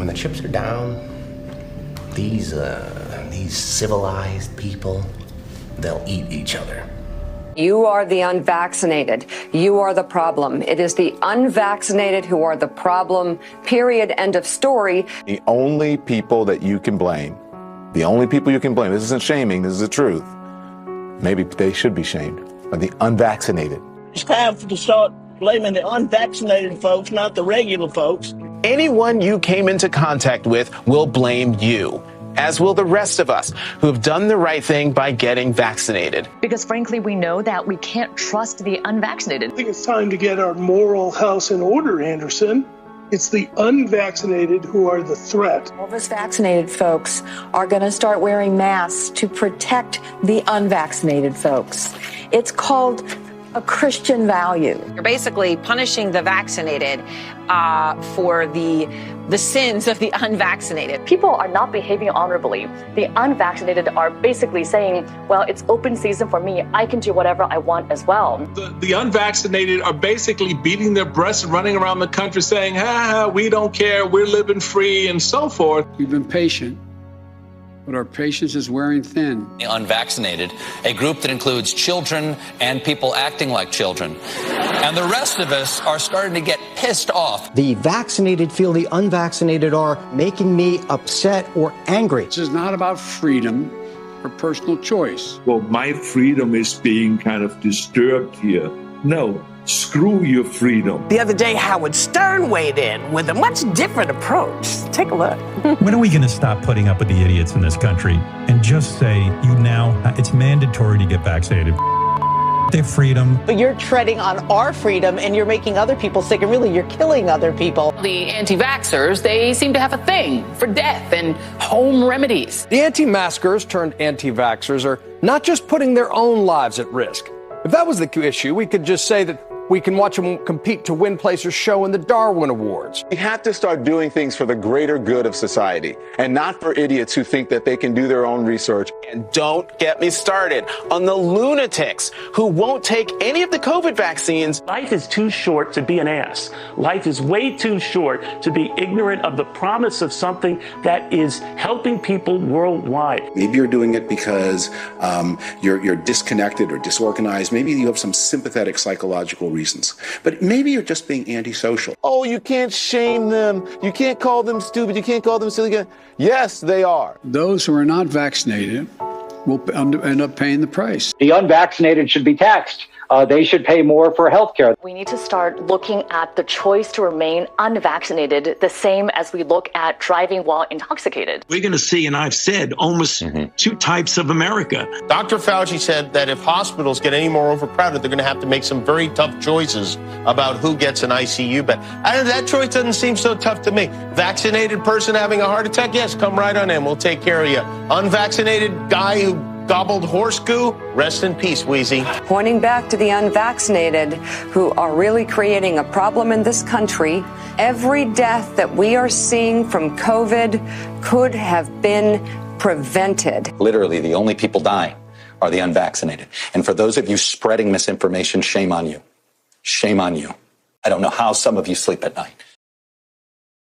when the chips are down, these civilized people, they'll eat each other. You are the unvaccinated. You are the problem. It is the unvaccinated who are the problem, period, end of story. The only people that you can blame, this isn't shaming, this is the truth. Maybe they should be shamed, are the unvaccinated. It's time to start blaming the unvaccinated folks, not the regular folks. Anyone you came into contact with will blame you, as will the rest of us who have done the right thing by getting vaccinated. Because frankly, we know that we can't trust the unvaccinated. I think it's time to get our moral house in order, Anderson. It's the unvaccinated who are the threat. All of us vaccinated folks are going to start wearing masks to protect the unvaccinated folks. It's called a Christian value. You're basically punishing the vaccinated for the sins of the unvaccinated. People are not behaving honorably. The unvaccinated are basically saying, well, it's open season for me. I can do whatever I want as well. The unvaccinated are basically beating their breasts, running around the country saying, we don't care, we're living free, and so forth. We've been patient, but our patience is wearing thin. The unvaccinated, a group that includes children and people acting like children. And the rest of us are starting to get pissed off. The vaccinated feel the unvaccinated are making me upset or angry. This is not about freedom or personal choice. Well, my freedom is being kind of disturbed here. No. Screw your freedom. The other day, Howard Stern weighed in with a much different approach. Take a look. When are we going to stop putting up with the idiots in this country and just say, it's mandatory to get vaccinated? Their freedom. But you're treading on our freedom and you're making other people sick, and really you're killing other people. The anti-vaxxers, they seem to have a thing for death and home remedies. The anti-maskers turned anti-vaxxers are not just putting their own lives at risk. If that was the issue, we could just say that we can watch them compete to win place or show in the Darwin Awards. We have to start doing things for the greater good of society and not for idiots who think that they can do their own research. And don't get me started on the lunatics who won't take any of the COVID vaccines. Life is too short to be an ass. Life is way too short to be ignorant of the promise of something that is helping people worldwide. Maybe you're doing it because you're disconnected or disorganized. Maybe you have some sympathetic psychological reasons. But maybe you're just being antisocial. Oh, you can't shame them. You can't call them stupid. You can't call them silly. Yes, they are. Those who are not vaccinated will end up paying the price. The unvaccinated should be taxed. They should pay more for health care. We need to start looking at the choice to remain unvaccinated the same as we look at driving while intoxicated. We're going to see, and I've said, almost two types of America. Dr. Fauci said that if hospitals get any more overcrowded, they're going to have to make some very tough choices about who gets an ICU bed. That choice doesn't seem so tough to me. Vaccinated person having a heart attack, yes, come right on in. We'll take care of you. Unvaccinated guy who gobbled horse goo, rest in peace, Wheezy. Pointing back to the unvaccinated who are really creating a problem in this country, every death that we are seeing from COVID could have been prevented. Literally, the only people dying are the unvaccinated. And for those of you spreading misinformation, shame on you. Shame on you. I don't know how some of you sleep at night.